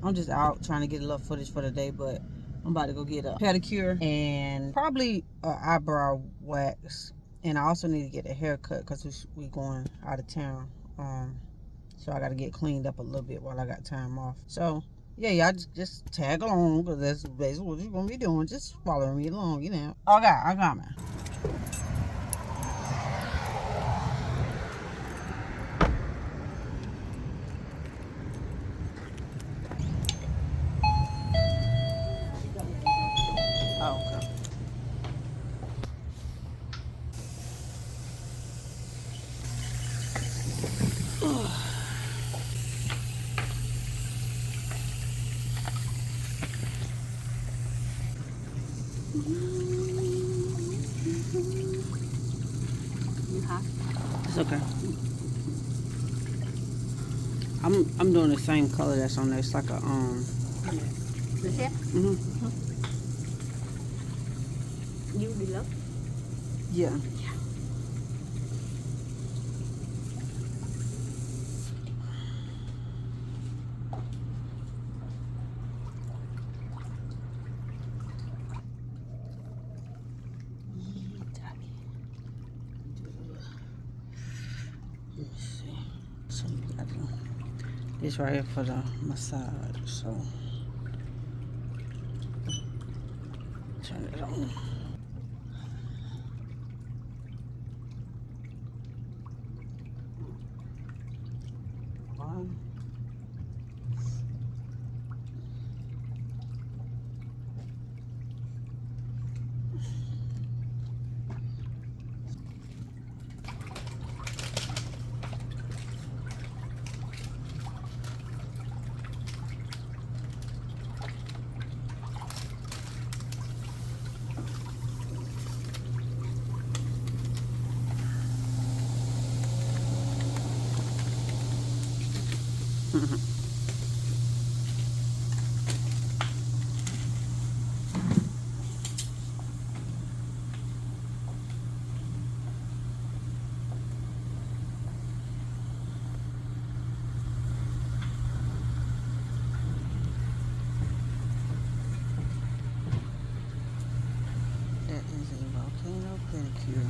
I'm just out trying to get a little footage for the day, but I'm about to go get a pedicure and probably an eyebrow wax. And I also need to get a haircut because we going out of town. So I got to get cleaned up a little bit while I got time off. So yeah, y'all just tag along because that's basically what you're gonna be doing. Just following me along, you know. I got man. Oh, okay. You hot? It's okay. I'm doing the same color that's on there. It's like a The hair? You below? Yeah. Let me see. So you got this right here for the massage. So turn it on. One. That is a volcano pedicure.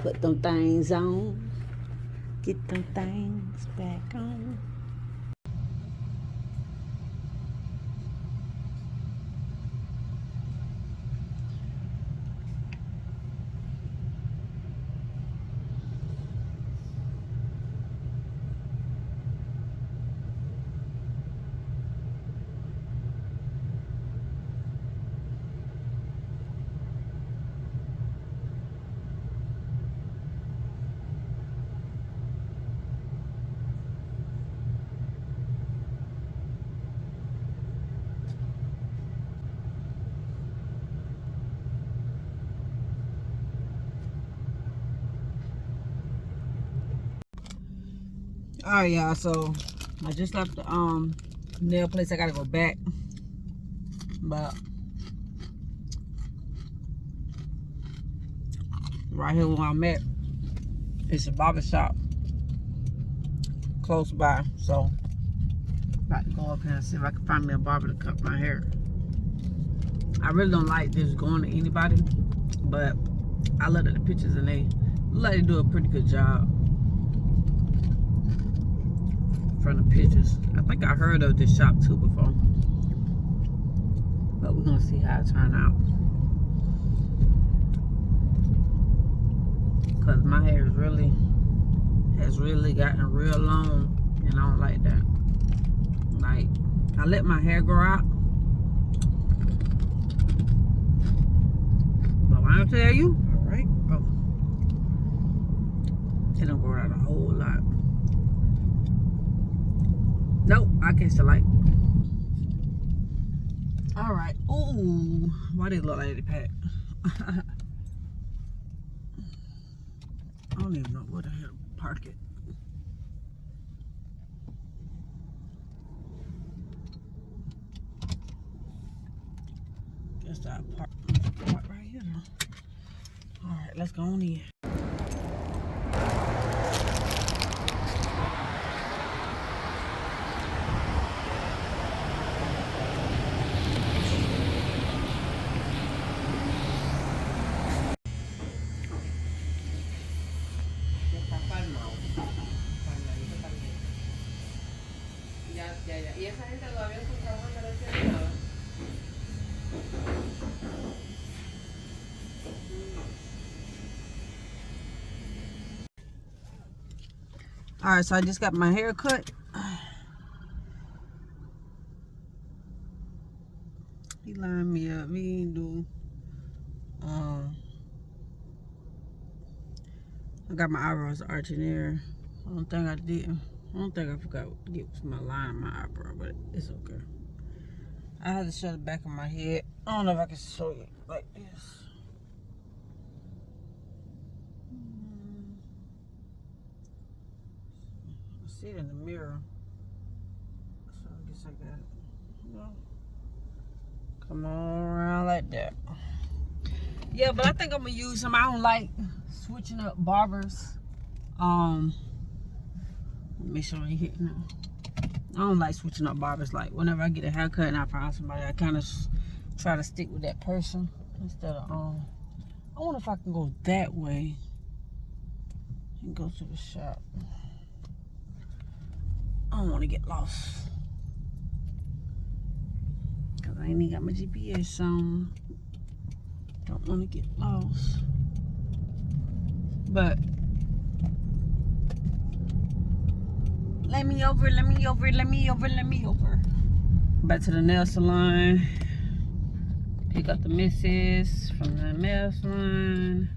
Put them things on. Get them things back on. All right, y'all. So I just left the nail place. I gotta go back, but right here where I'm at, it's a barber shop close by. So I'm about to go up here and see if I can find me a barber to cut my hair. I really don't like just going to anybody, but I looked at the pictures and they look like they do a pretty good job. From the pictures, I think I heard of this shop too before, but we're gonna see how it turn out. Cause my hair has really gotten real long, and I don't like that. Like, I let my hair grow out, but when I tell you, all right, bro, it don't grow out a whole lot. Nope, I catch the light. All right. Ooh, why they look like they pack? I don't even know where the hell to park it. Guess I park right here. All right, let's go on in. Y esa gente lo había encontrado en la nada. All right, so I just got my hair cut. He lined me up. He didn't do. I got my eyebrows arching there. I don't think I did. I don't think I forgot to get my line in my eyebrow, but it's okay. I had to show the back of my head. I don't know if I can show you like this. I see it in the mirror. So I guess I got it. Well, come on around like that. Yeah, but I think I'm gonna use some. I don't like switching up barbers. Make sure I ain't hitting them. I don't like switching up barbers. Like whenever I get a haircut and I find somebody, I kind of try to stick with that person instead of I wonder if I can go that way and go to the shop. I don't want to get lost because I ain't even got my GPS on. Don't want to get lost. But let me over. Back to the nail salon. Pick up the missus from the nail salon.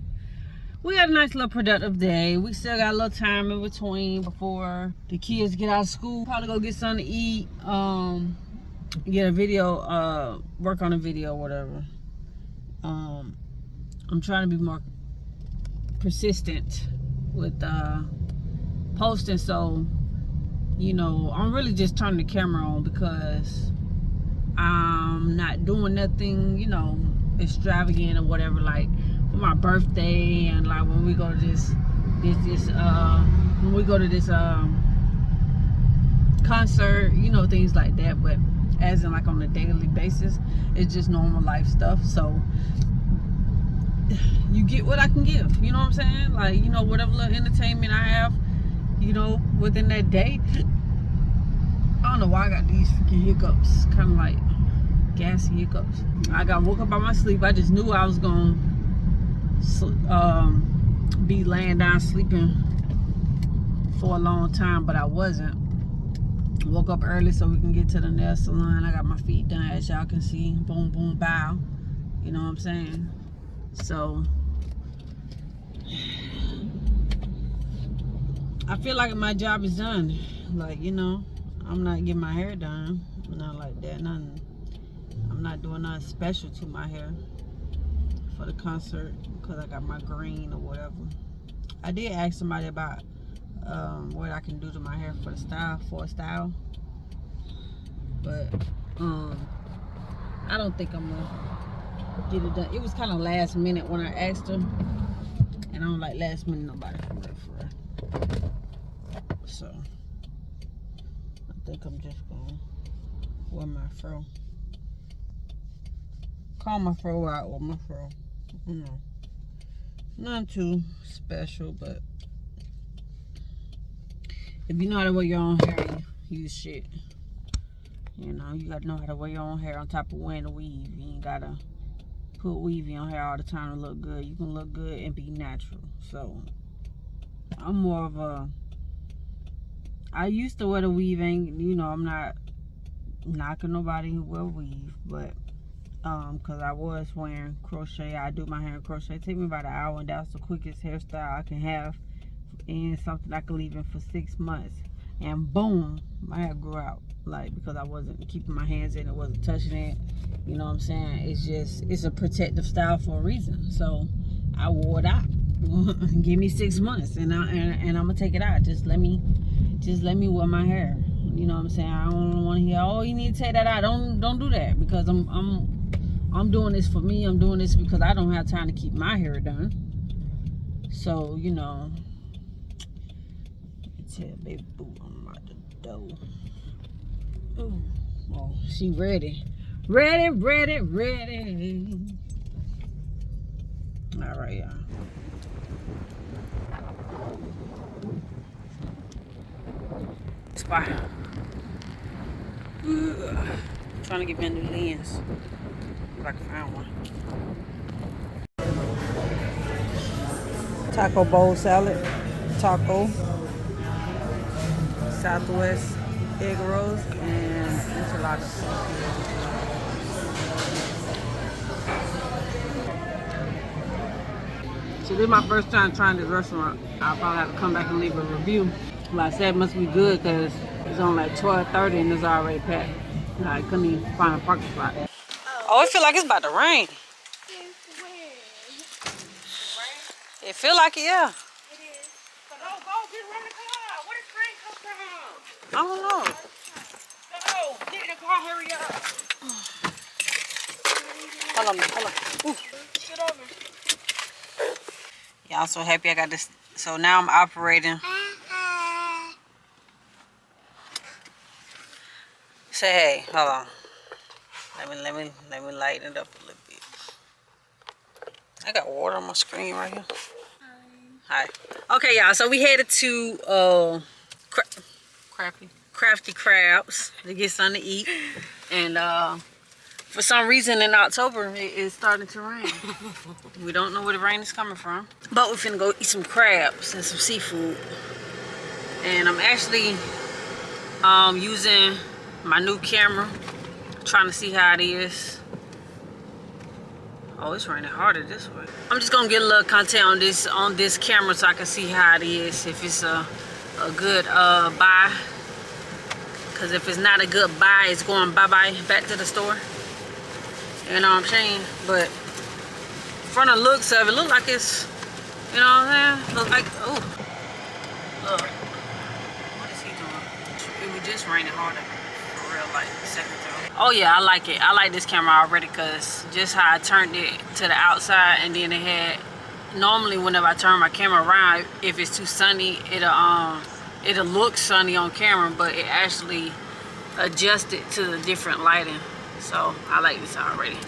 We had a nice little productive day. We still got a little time in between before the kids get out of school. Probably go get something to eat. Get a video, work on a video, whatever. I'm trying to be more persistent with posting, so you know, I'm really just turning the camera on because I'm not doing nothing, you know, extravagant or whatever, like for my birthday and like when we go to this concert, you know, things like that. But as in like on a daily basis, it's just normal life stuff. So you get what I can give. You know what I'm saying? Like, you know, whatever little entertainment I have, you know, within that day. I don't know why I got these freaking hiccups. Kind of like gassy hiccups. I got woke up out my sleep. I just knew I was gonna be laying down sleeping for a long time, but I wasn't. Woke up early so we can get to the nail salon. I got my feet done, as y'all can see. Boom, boom, bow. You know what I'm saying? So I feel like my job is done. Like, you know, I'm not getting my hair done. Nothing like that. Nothing. I'm not doing nothing special to my hair for the concert because I got my green or whatever. I did ask somebody about what I can do to my hair for the style, but I don't think I'm gonna get it done. It was kind of last minute when I asked her, and I don't like last minute nobody for real. So I think I'm just gonna wear my fro, call my fro out with my fro. You know, nothing too special, but if you know how to wear your own hair, you use shit. You know, you gotta know how to wear your own hair on top of wearing a weave. You ain't gotta put weave in your hair all the time to look good. You can look good and be natural. So I'm more of a, I used to wear the weave, and you know, I'm not knocking nobody who wear weave, but because I was wearing crochet. I do my hair in crochet. It take me about an hour, and that's the quickest hairstyle I can have, and something I can leave in for 6 months, and boom, my hair grew out. Like, because I wasn't keeping my hands in it, wasn't touching it. You know what I'm saying? It's just, it's a protective style for a reason. So I wore it out. Give me 6 months, and I'm gonna take it out. Just let me wear my hair. You know what I'm saying? I don't want to hear, oh, you need to take that out. Don't do that, because I'm doing this for me. I'm doing this because I don't have time to keep my hair done. So, you know, tell baby boo I'm out the door. Ooh, oh, she ready. Ready. All right, y'all. Spot. Trying to get me a new lens. If I can find one. Taco bowl salad. Taco. Southwest egg rolls and enchiladas. So this is my first time trying this restaurant. I'll probably have to come back and leave a review. Like I said, it must be good because it's on like 12:30 and it's already packed. I couldn't even find a parking spot. Oh, it feel like it's about to rain. It feel like it, yeah. It is. But no, go get around the car. Where does rain come from? I don't know. No, get in the car, hurry up. Hold on. Ooh. Sit over. Yeah, I'm so happy I got this. So now I'm operating. Say hey, hold on. Let me lighten it up a little bit. I got water on my screen right here. Hi. Okay, y'all. So we headed to Krafty Crabs to get something to eat, and for some reason in October it is starting to rain. We don't know where the rain is coming from, but we're finna go eat some crabs and some seafood. And I'm actually using my new camera, trying to see how it is. Oh, it's raining harder this way. I'm just gonna get a little content on this camera so I can see how it is, if it's a good buy. Cause if it's not a good buy, it's going bye-bye back to the store. You know what I'm saying? But from the looks of it, look like it's, you know what I'm saying? Look like, oh, look. What is he doing? It was just raining harder. For real, like seconds ago. Oh yeah, I like it. I like this camera already because just how I turned it to the outside, and then it had, normally whenever I turn my camera around, if it's too sunny, it'll look sunny on camera, but it actually adjusted to the different lighting. So I like this already.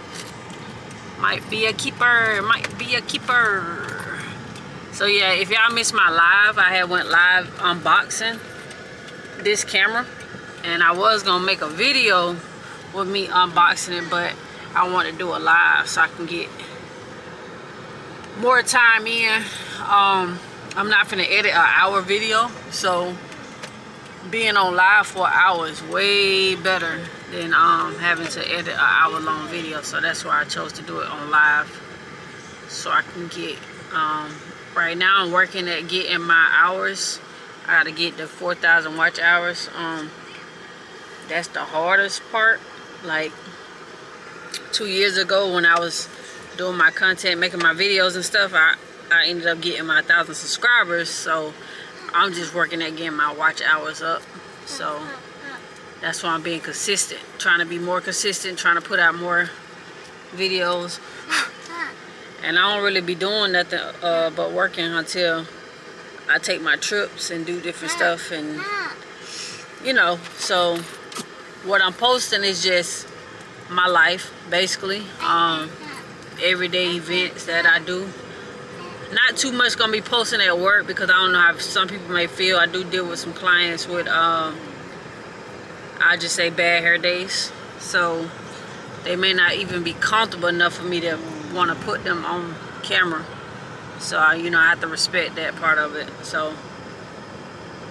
Might be a keeper. Might be a keeper. So yeah, if y'all missed my live, I had went live unboxing this camera. And I was going to make a video with me unboxing it, but I want to do a live so I can get more time in. I'm not finna edit an hour video, so being on live for an hour is way better than having to edit an hour-long video. So that's why I chose to do it on live, so I can get right now I'm working at getting my hours. I gotta get the 4,000 watch hours. That's the hardest part. Like 2 years ago when I was doing my content, making my videos and stuff, I ended up getting my 1,000 subscribers. So I'm just working at getting my watch hours up. So that's why I'm being consistent, trying to be more consistent, trying to put out more videos. And I don't really be doing nothing but working until I take my trips and do different stuff, and you know. So what I'm posting is just my life, basically. Everyday events that I do. Not too much gonna be posting at work because I don't know how some people may feel. I do deal with some clients with I just say bad hair days, so they may not even be comfortable enough for me to want to put them on camera. So you know, I have to respect that part of it. So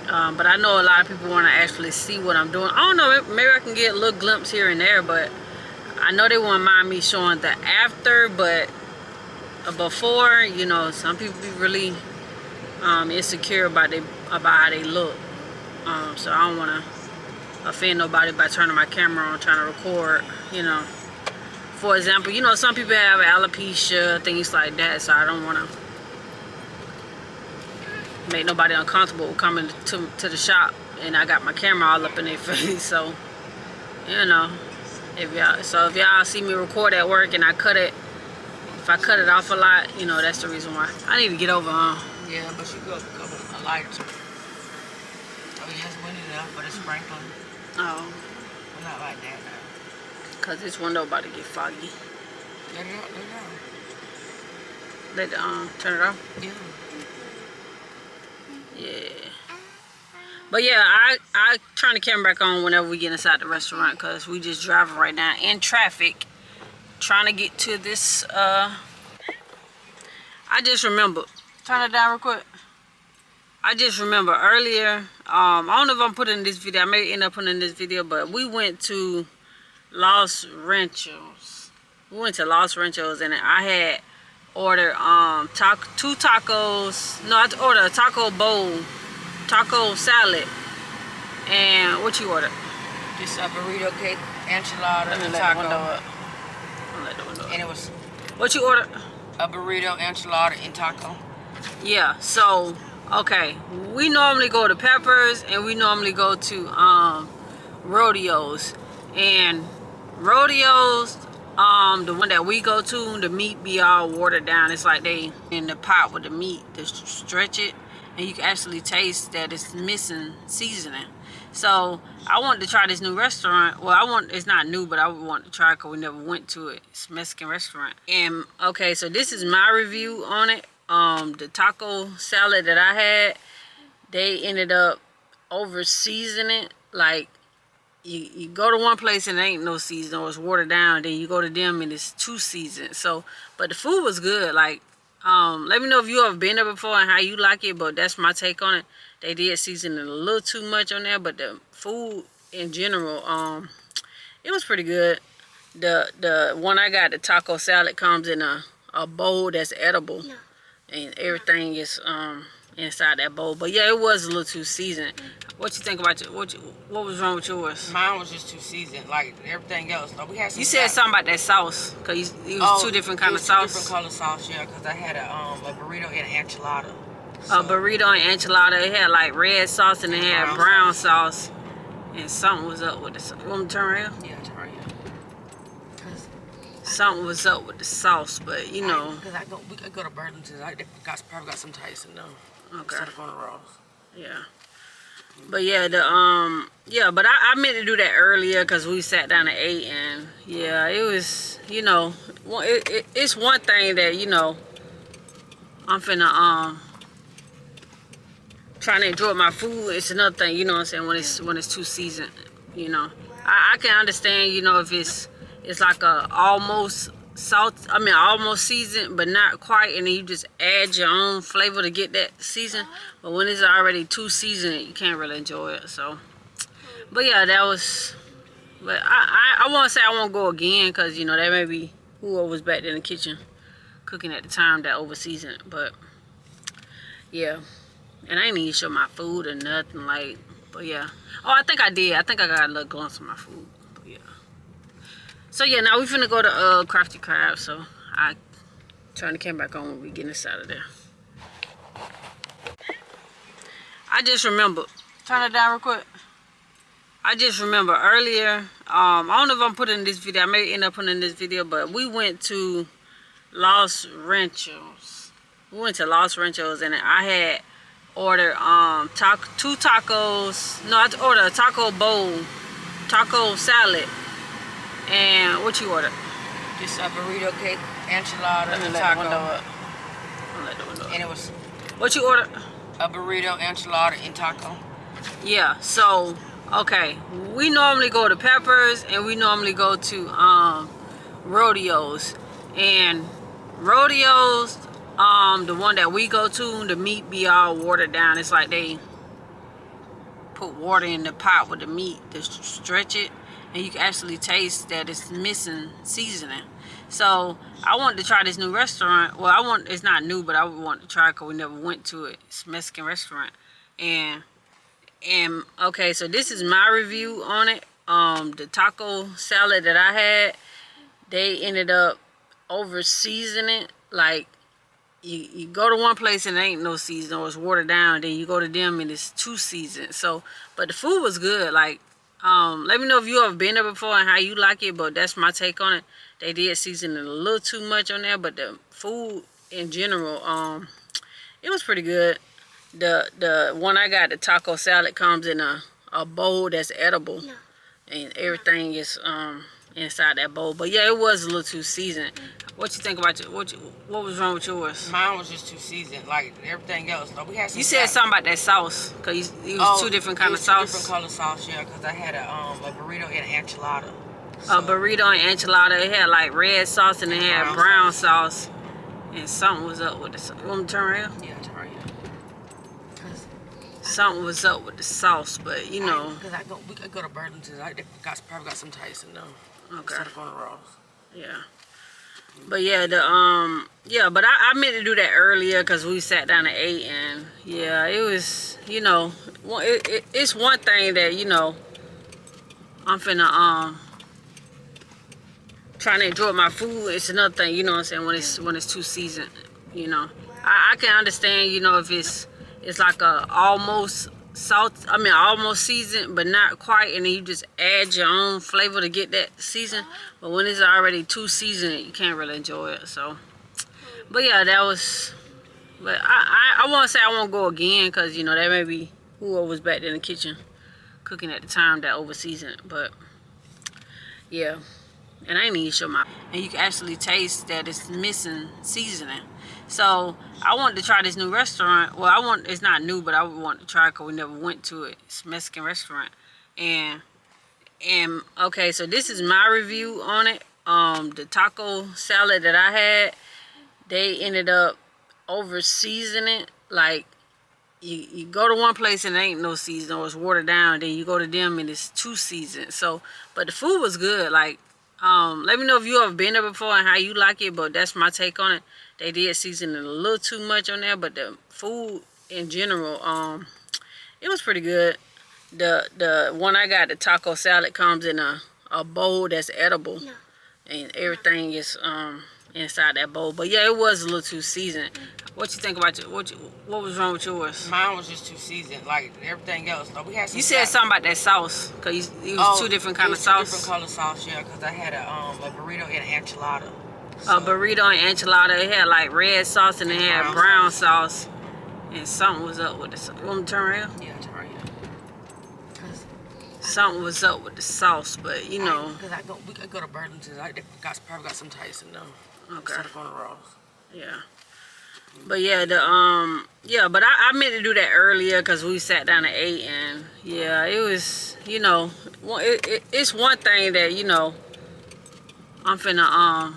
but I know a lot of people want to actually see what I'm doing. I don't know, maybe I can get a little glimpse here and there, but I know they won't mind me showing the after, but before, you know, some people be really insecure about how they look. So I don't want to offend nobody by turning my camera on, trying to record, you know. For example, you know, some people have alopecia, things like that, so I don't want to make nobody uncomfortable coming to the shop and I got my camera all up in their face. So, you know, if y'all see me record at work and I cut it, if I cut it off a lot, you know, that's the reason why. I need to get over, Yeah, but you go a lighter. Oh yes, we need enough for the sprinkling. Oh. Not like that. Cause this window about to get foggy. Let it out, Let turn it off. Yeah. Yeah. But yeah, I turn the camera back on whenever we get inside the restaurant, cause we just driving right now in traffic, trying to get to this. I just remember. Turn it down real quick. I just remember earlier. I don't know if I'm putting this video. I may end up putting in this video, but we went to Los Ranchos. We went to Los Ranchos and I had ordered 2 tacos. No, I ordered a taco bowl, taco salad, and what you ordered? Just a burrito cake, enchilada, and taco. Let the window up. And it was what you ordered? a burrito, enchilada, and taco. Yeah. So okay, we normally go to Peppers and we normally go to Rodeos. And Rodeos, the one that we go to, the meat be all watered down. It's like they in the pot with the meat to stretch it, and you can actually taste that it's missing seasoning. So I wanted to try this new restaurant. Well, it's not new, but I would want to try it because we never went to it. It's a Mexican restaurant. And okay, so this is my review on it. The taco salad that I had, they ended up over seasoning. Like you go to one place and there ain't no season, or it's watered down, then you go to them and it's 2 seasons. So but the food was good. Like let me know if you ever been there before and how you like it, but that's my take on it. They did season it a little too much on there, but the food in general, it was pretty good. The one I got, the taco salad, comes in a bowl that's edible. No. And everything is inside that bowl. But yeah, it was a little too seasoned. What you think about what was wrong with yours? Mine was just too seasoned, like everything else. Like, we had some. You said something about that sauce, cause it was 2 different kind of sauce. 2 different color sauce, yeah. Cause I had a burrito and an enchilada. So. A burrito and enchilada. It had like red sauce and it had brown sauce. And something was up with the sauce. You want me to turn around? Yeah, turn around. Something was up with the sauce, but you know. Because we could go to Burlington. Probably got some taste in them. Okay. Instead of going to Ross. Yeah. But yeah, but I meant to do that earlier because we sat down at 8, and yeah, it was, it's one thing that, I'm finna, trying to enjoy my food. It's another thing, you know what I'm saying, when it's too seasoned, you know. I can understand, if it's like a almost seasoned, but not quite, and then you just add your own flavor to get that season. But when it's already too seasoned, you can't really enjoy it, so. But yeah, that was. But I want to say I won't go again because that may be whoever was back there in the kitchen cooking at the time that overseasoned it. But yeah, and I ain't even show my food or nothing like. But yeah, oh, I think I did. I think I got a little glimpse of my food. But yeah. So yeah, now we finna go to Krafty Krab. So I turn the camera back on when we get inside of there. I just remember. Turn it down real quick. I just remember earlier, I don't know if I'm putting this video, I may end up putting in this video, but we went to Los Ranchos. We went to Los Ranchos, and I had ordered 2 tacos. No, I ordered a taco bowl, taco salad. And what you ordered? Just a burrito cake, enchilada, and taco. Let the window up. And it was... What you ordered? A burrito, enchilada, and taco. Yeah, so... Okay, we normally go to Peppers, and we normally go to Rodeos. And Rodeos, the one that we go to, the meat be all watered down. It's like they put water in the pot with the meat to stretch it, and you can actually taste that it's missing seasoning. So I wanted to try this new restaurant. Well, it's not new, but I want to try it because we never went to it. It's a Mexican restaurant. And okay, so this is my review on it. The taco salad that I had, they ended up over seasoning. Like you go to one place and there ain't no season, or it's watered down, then you go to them and it's too seasoned. So, but the food was good. Like, let me know if you ever been there before and how you like it, but that's my take on it. They did season it a little too much on there, but the food in general, it was pretty good. The one I got, the taco salad, comes in a bowl that's edible, and everything is inside that bowl. But yeah, it was a little too seasoned. What you think about what was wrong with yours? Mine was just too seasoned, like everything else. Like, we had some. You said something about that sauce, cause it was 2 different kind of sauce. 2 different color sauce, yeah. Cause I had a burrito and enchilada. So. A burrito and enchilada. It had like red sauce and it had brown sauce. And something was up with the sauce. You want me to turn around? Yeah, turn around. Something was up with the sauce, but you know. Because we could go to Burlington. I probably got some Tyson though. Okay. Instead of going to Ross. Yeah. But yeah, but I meant to do that earlier because we sat down at 8, and yeah, it was, it's one thing that, I'm finna trying to enjoy my food. It's another thing, you know what I'm saying, when it's too seasoned, I can understand, if it's like a almost seasoned, but not quite, and then you just add your own flavor to get that season. But when it's already too seasoned, you can't really enjoy it. So, but yeah, that was. But I want to say I won't go again because that may be whoever was back there in the kitchen cooking at the time that overseasoned it. But yeah, and I ain't even show my. And you can actually taste that it's missing seasoning. So I wanted to try this new restaurant. Well, it's not new, but I want to try it because we never went to it. It's a Mexican restaurant. And okay, so this is my review on it. The taco salad that I had, they ended up over seasoning. Like you go to one place and there ain't no season, or it's watered down, then you go to them and it's too seasoned. So, but the food was good. Like, let me know if you ever been there before and how you like it, but that's my take on it. They did season it a little too much on there, but the food in general, it was pretty good. The one I got, the taco salad, comes in a bowl that's edible, and everything is inside that bowl. But yeah, it was a little too seasoned. What you think about what was wrong with yours? Mine was just too seasoned, like everything else. Like, we had some. You said something about that sauce, cause it was 2 different kind of sauce. 2 different color sauce, yeah. Cause I had a burrito and enchilada. A burrito and enchilada. It had like red sauce and it had brown sauce. And something was up with the sauce. You want me to turn around? Yeah, turn around. something was up with the sauce, but you know. Because we could go to Burlington. Probably got some Tyson though. Okay. Instead of going to Ross. Yeah. But yeah, but I meant to do that earlier because we sat down at 8 and yeah, it was, you know, it's one thing that, you know, I'm finna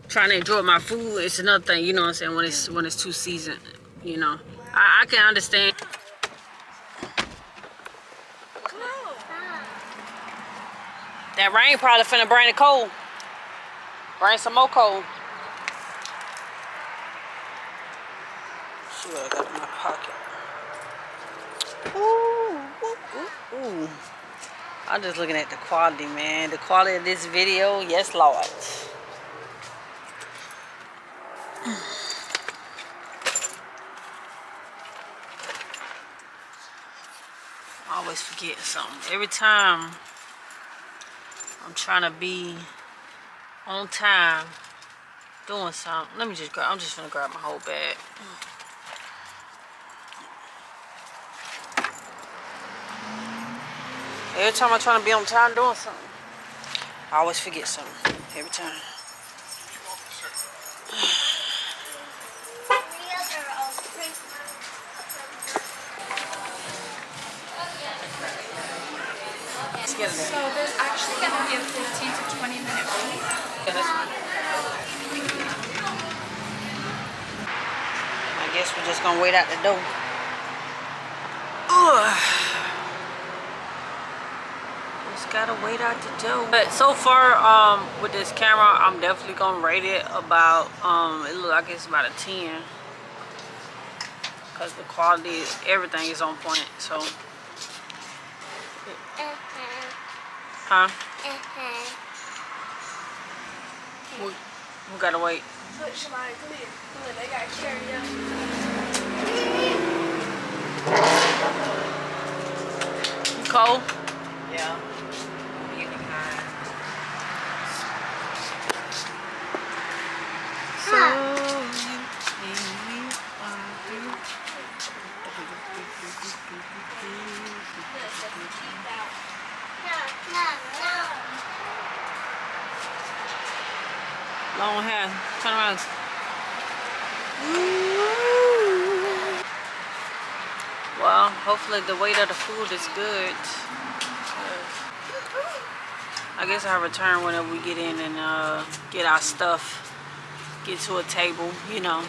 trying to enjoy my food. It's another thing, you know what I'm saying, when it's too seasoned, you know. I can understand. That rain probably finna bring it cold. Bring some more cold. See what I got in my pocket. Ooh. I'm just looking at the quality, man. The quality of this video, yes, Lord. I always forget something. Every time I'm trying to be on time doing something. Let me just grab, I'm just gonna grab my whole bag. Every time I'm trying to be on time doing something, I always forget something. Every time. So there's actually going to be a 15 to 20-minute wait. Okay, that's fine. I guess we're just gonna wait out the door. Just gotta wait out the door. But so far, with this camera, I'm definitely gonna rate it about it looks like it's about a 10. Cause the quality, everything is on point. So huh? We gotta wait. They got carried up. You cold? Yeah. Long hair. Turn around. Well, hopefully the weight of the food is good. I guess I'll return whenever we get in and get our stuff. Get to a table, you know.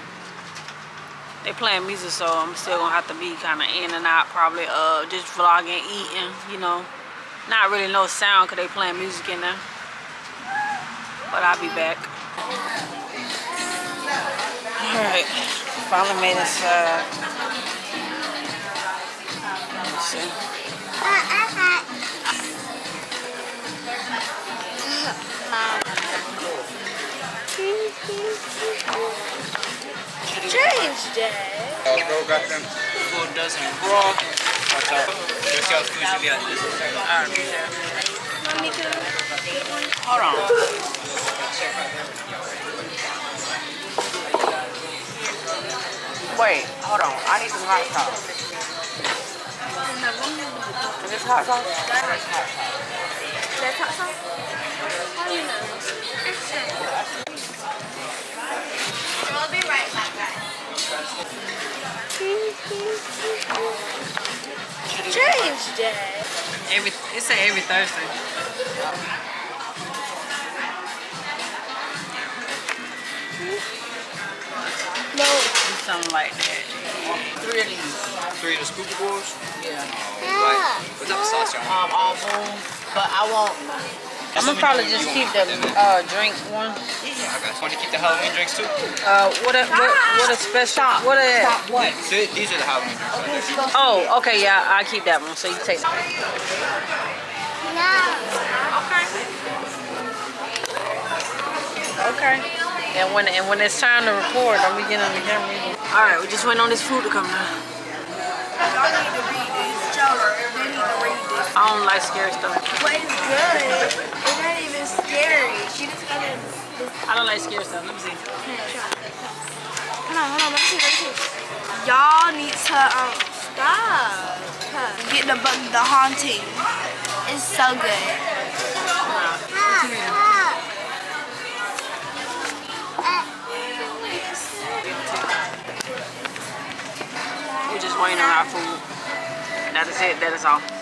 They playing music, so I'm still gonna have to be kind of in and out, probably just vlogging, eating, you know. Not really no sound because they playing music in there. But I'll be back. Alright, finally made inside. Let's see. Change day. Bro got them 4 dozen raw. What's up? Just y'all food should be at this. Hold on. Wait, hold on. I need some hot sauce. Is this hot sauce? That's hot sauce. That's hot sauce? How do you know? I'll be right back, guys. Change day. It say every Thursday. No. Something like that. 3 of these. 3 of the scoop balls? Yeah. Right. What's up, sauce, y'all? All boom. But I won't. I'm gonna probably just keep the drink one. I got you. Want to keep the Halloween drinks too? What a special. What a what? These are the Halloween drinks. Oh, okay, yeah, I keep that one. So you take. No. Okay. And when it's time to record, I'm beginning on the camera. All right, we just waiting on this food to come now. Y'all need to read this. Joe, they need to read this. I don't like scary stuff. But it's good. It's not even scary. She just got in. I don't like scary stuff. Let me see. Hold on. Let me see. Y'all need to Stop. Get the haunting. It's so good. We're just waiting on our food. That is it. That is all.